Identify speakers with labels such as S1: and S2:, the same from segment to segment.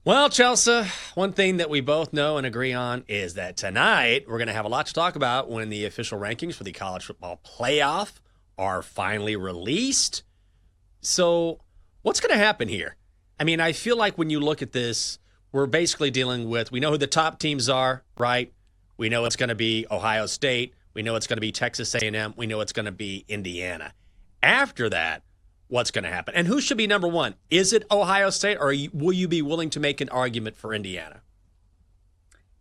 S1: Well, Chelsea, one thing that we both know and agree on is that tonight we're going to have a lot to talk about when the official rankings for the college football playoff are finally released. So what's going to happen here? I mean, I feel like when you look at this, we're basically dealing with, we know who the top teams are, right? We know it's going to be Ohio State. We know it's going to be Texas A&M. We know it's going to be Indiana. After that, what's going to happen? And who should be number one? Is it Ohio State, or will you be willing to make an argument for Indiana?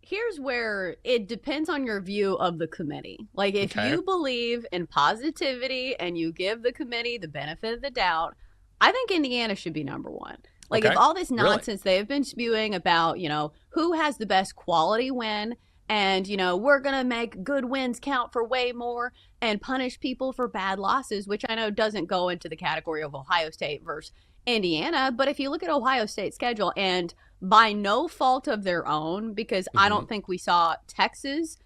S2: Here's where it depends on your view of the committee. Like, if you believe in positivity and you give the committee the benefit of the doubt, I think Indiana should be number one. Like, if all this nonsense they've been spewing about, who has the best quality win, and, we're going to make good wins count for way more and punish people for bad losses, which I know doesn't go into the category of Ohio State versus Indiana. But if you look at Ohio State's schedule, and by no fault of their own, because I don't think we saw Texas,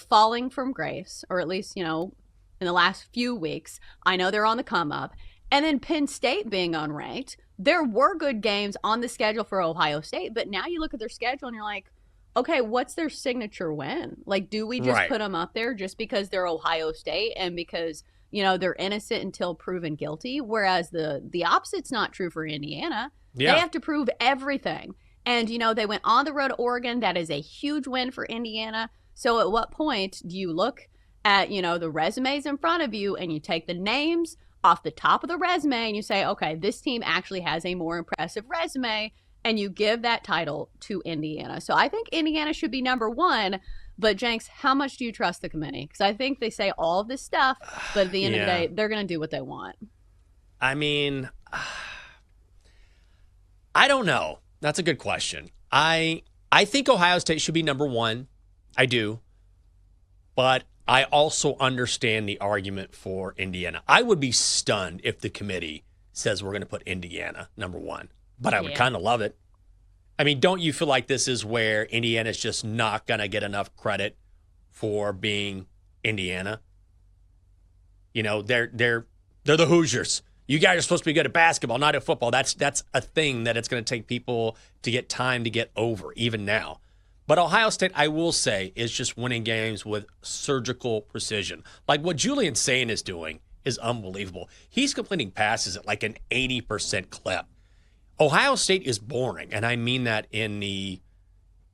S2: falling from grace, or at least, in the last few weeks. I know they're on the come up. And then Penn State being unranked, there were good games on the schedule for Ohio State. But now you look at their schedule and you're like, okay, what's their signature win? Like, do we just put them up there just because they're Ohio State and because, they're innocent until proven guilty? Whereas the opposite's not true for Indiana. Yeah. They have to prove everything. And, they went on the road to Oregon. That is a huge win for Indiana. So at what point do you look at, the resumes in front of you and you take the names off the top of the resume and you say, okay, this team actually has a more impressive resume, and you give that title to Indiana. So I think Indiana should be number one. But, Jenks, how much do you trust the committee? Because I think they say all of this stuff, but at the end of the day, they're going to do what they want.
S1: I mean, I don't know. That's a good question. I think Ohio State should be number one. I do. But I also understand the argument for Indiana. I would be stunned if the committee says we're going to put Indiana number one. But I would kind of love it. I mean, don't you feel like this is where Indiana's just not going to get enough credit for being Indiana? They're the Hoosiers. You guys are supposed to be good at basketball, not at football. That's a thing that it's going to take people to get time to get over, even now. But Ohio State, I will say, is just winning games with surgical precision. Like what Julian Sayin is doing is unbelievable. He's completing passes at like an 80% clip. Ohio State is boring, and I mean that in the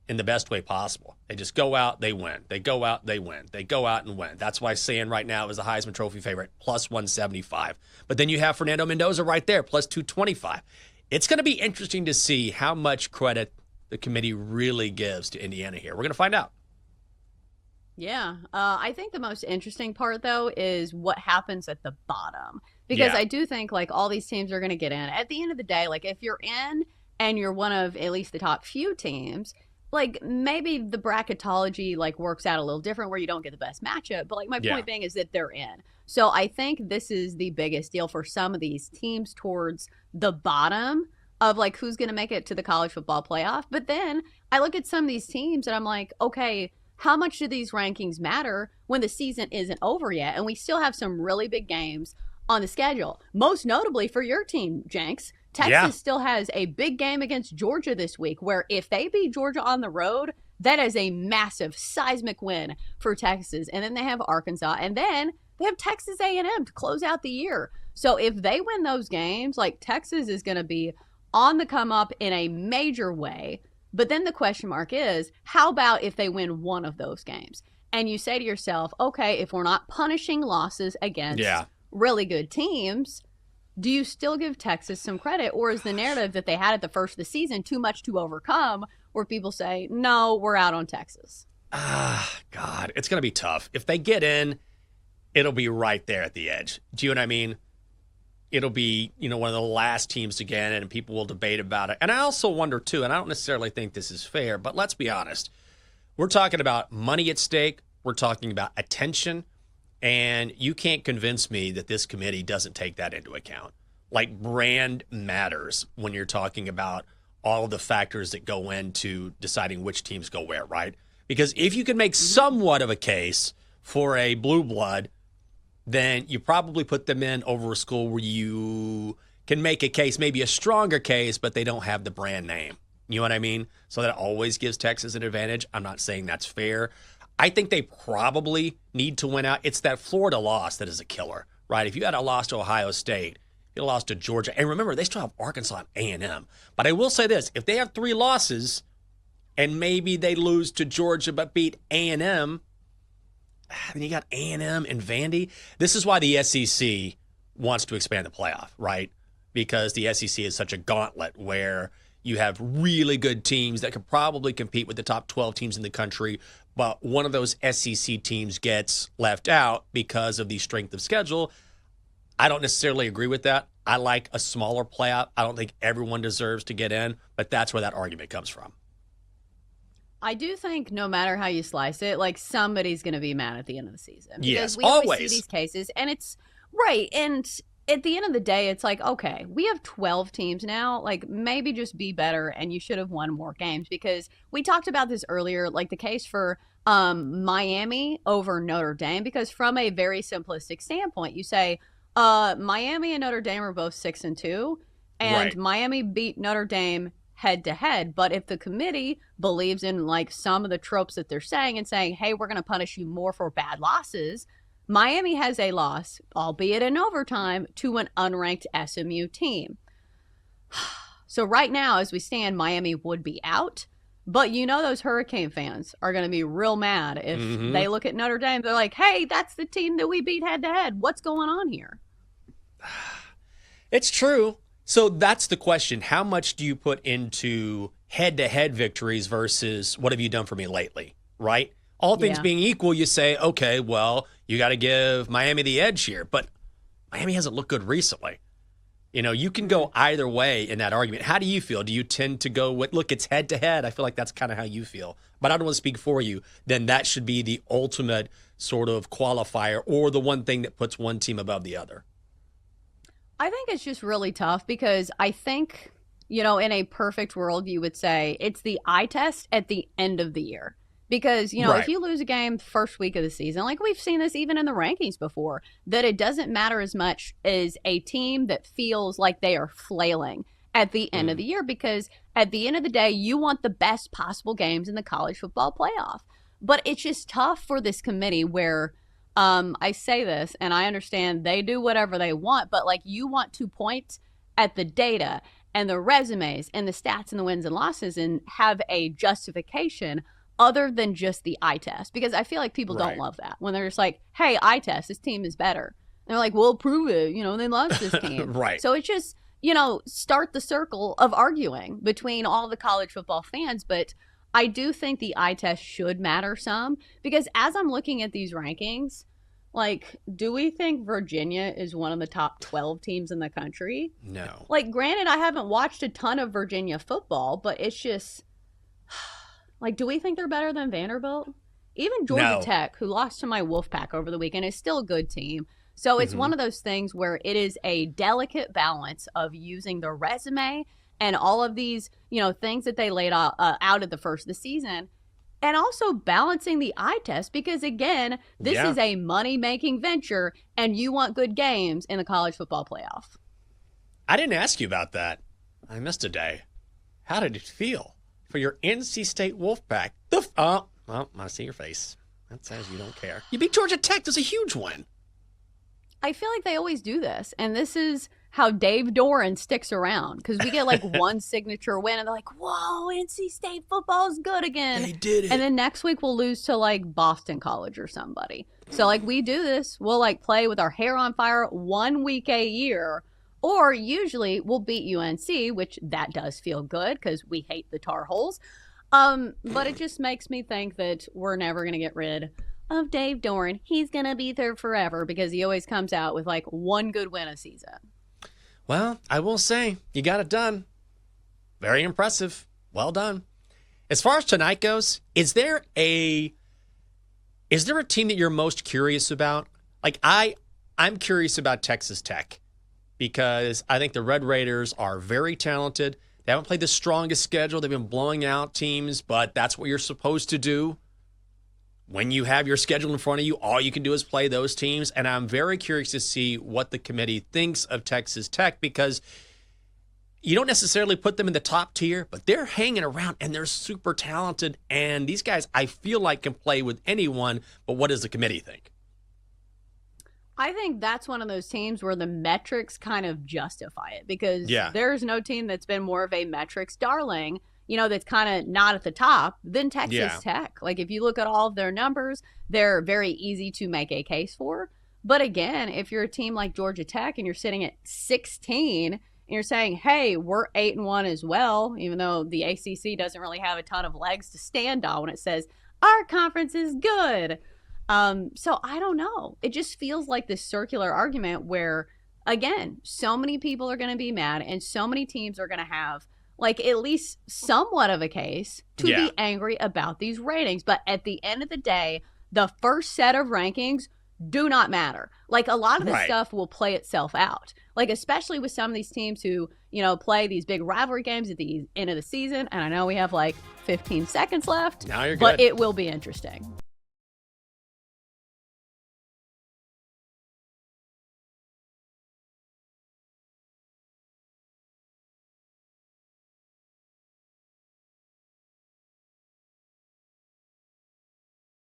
S1: best way possible. They just go out, they win. They go out, they win. They go out and win. That's why saying right now is the Heisman Trophy favorite, plus 175. But then you have Fernando Mendoza right there, plus 225. It's going to be interesting to see how much credit the committee really gives to Indiana here. We're going to find out.
S2: Yeah. I think the most interesting part, though, is what happens at the bottom. Because I do think, like, all these teams are going to get in. At the end of the day, like, if you're in and you're one of at least the top few teams, like, maybe the bracketology, like, works out a little different where you don't get the best matchup. But, like, my point being is that they're in. So I think this is the biggest deal for some of these teams towards the bottom of, like, who's going to make it to the college football playoff. But then I look at some of these teams and I'm like, okay, how much do these rankings matter when the season isn't over yet? And we still have some really big games on the schedule. Most notably for your team, Jenks, Texas still has a big game against Georgia this week, where if they beat Georgia on the road, that is a massive seismic win for Texas. And then they have Arkansas, and then they have Texas A&M to close out the year. So if they win those games, like, Texas is going to be on the come up in a major way. But then the question mark is, how about if they win one of those games? And you say to yourself, okay, if we're not punishing losses against really good teams, do you still give Texas some credit? Or is the narrative that they had at the first of the season too much to overcome, where people say, no, we're out on Texas?
S1: God, it's going to be tough. If they get in, it'll be right there at the edge. Do you know what I mean? It'll be, one of the last teams to get in, and people will debate about it. And I also wonder, too, and I don't necessarily think this is fair, but let's be honest. We're talking about money at stake. We're talking about attention. And you can't convince me that this committee doesn't take that into account. Like, brand matters when you're talking about all of the factors that go into deciding which teams go where, right? Because if you can make somewhat of a case for a blue blood, then you probably put them in over a school where you can make a case, maybe a stronger case, but they don't have the brand name. You know what I mean? So that always gives Texas an advantage. I'm not saying that's fair. I think they probably need to win out. It's that Florida loss that is a killer, right? If you had a loss to Ohio State, you lost to Georgia, and remember, they still have Arkansas and A&M. But I will say this, if they have 3 losses and maybe they lose to Georgia but beat A&M, then you got A&M and Vandy. This is why the SEC wants to expand the playoff, right? Because the SEC is such a gauntlet where you have really good teams that could probably compete with the top 12 teams in the country, but one of those SEC teams gets left out because of the strength of schedule. I don't necessarily agree with that. I like a smaller playoff. I don't think everyone deserves to get in, but that's where that argument comes from.
S2: I do think no matter how you slice it, like somebody's going to be mad at the end of the season.
S1: Yes,
S2: we
S1: always
S2: see these cases, and it's right. And at the end of the day, it's like, okay, we have 12 teams now. Like maybe just be better, and you should have won more games because we talked about this earlier, like the case for Miami over Notre Dame, because from a very simplistic standpoint, you say Miami and Notre Dame are both 6-2, and
S1: right.
S2: Miami beat Notre Dame head to head. But if the committee believes in like some of the tropes that they're saying and saying, hey, we're going to punish you more for bad losses, Miami has a loss, albeit in overtime, to an unranked SMU team. So right now, as we stand, Miami would be out. But you know those Hurricane fans are going to be real mad if they look at Notre Dame. They're like, hey, that's the team that we beat head to head. What's going on here?
S1: It's true. So that's the question. How much do you put into head-to-head victories versus what have you done for me lately, right? All things being equal, you say, okay, well, you got to give Miami the edge here. But Miami hasn't looked good recently. You know, you can go either way in that argument. How do you feel? Do you tend to go with, look, it's head-to-head? I feel like that's kind of how you feel. But I don't want to speak for you. Then that should be the ultimate sort of qualifier or the one thing that puts one team above the other.
S2: I think it's just really tough because I think, you know, in a perfect world, you would say it's the eye test at the end of the year. Because, you know, if you lose a game first week of the season, like we've seen this even in the rankings before, that it doesn't matter as much as a team that feels like they are flailing at the end of the year. Because at the end of the day, you want the best possible games in the college football playoff. But it's just tough for this committee where I say this and I understand they do whatever they want, but like you want to point at the data and the resumes and the stats and the wins and losses and have a justification other than just the eye test. Because I feel like people don't love that when they're just like, hey, eye test, this team is better. And they're like, well, prove it. You know, they lost this team. So it's just, you know, start the circle of arguing between all the college football fans. But I do think the eye test should matter some because as I'm looking at these rankings, like, do we think Virginia is one of the top 12 teams in the country?
S1: No.
S2: Like, granted, I haven't watched a ton of Virginia football, but it's just, like, do we think they're better than Vanderbilt? Even Georgia Tech, who lost to my Wolfpack over the weekend, is still a good team. So it's one of those things where it is a delicate balance of using the resume and all of these, you know, things that they laid out at the first of the season, and also balancing the eye test because, again, this is a money-making venture, and you want good games in the college football playoff.
S1: I didn't ask you about that. I missed a day. How did it feel for your NC State Wolfpack? Well, I see your face. That says you don't care. You beat Georgia Tech. That's a huge win.
S2: I feel like they always do this, and this is how Dave Doran sticks around because we get like one signature win and they're like, whoa, NC State football is good again.
S1: They did it.
S2: And then next week we'll lose to like Boston College or somebody. So like we do this, we'll like play with our hair on fire 1 week a year, or usually we'll beat UNC, which that does feel good because we hate the Tar Heels. But it just makes me think that we're never going to get rid of Dave Doran. He's going to be there forever because he always comes out with like one good win a season.
S1: Well, I will say, you got it done. Very impressive. Well done. As far as tonight goes, is there a team that you're most curious about? Like, I'm curious about Texas Tech because I think the Red Raiders are very talented. They haven't played the strongest schedule. They've been blowing out teams, but that's what you're supposed to do. When you have your schedule in front of you, all you can do is play those teams. And I'm very curious to see what the committee thinks of Texas Tech because you don't necessarily put them in the top tier, but they're hanging around and they're super talented. And these guys, I feel like, can play with anyone. But what does the committee think?
S2: I think that's one of those teams where the metrics kind of justify it, because there's no team that's been more of a metrics darling, that's kind of not at the top than Texas Tech. Like, if you look at all of their numbers, they're very easy to make a case for. But again, if you're a team like Georgia Tech and you're sitting at 16 and you're saying, hey, we're 8-1 as well, even though the ACC doesn't really have a ton of legs to stand on when it says our conference is good. So I don't know. It just feels like this circular argument where, again, so many people are going to be mad and so many teams are going to have like at least somewhat of a case to be angry about these ratings. But at the end of the day, the first set of rankings do not matter. Like, a lot of this stuff will play itself out. Like, especially with some of these teams who, play these big rivalry games at the end of the season. And I know we have like 15 seconds left.
S1: Now you're good.
S2: But it will be interesting.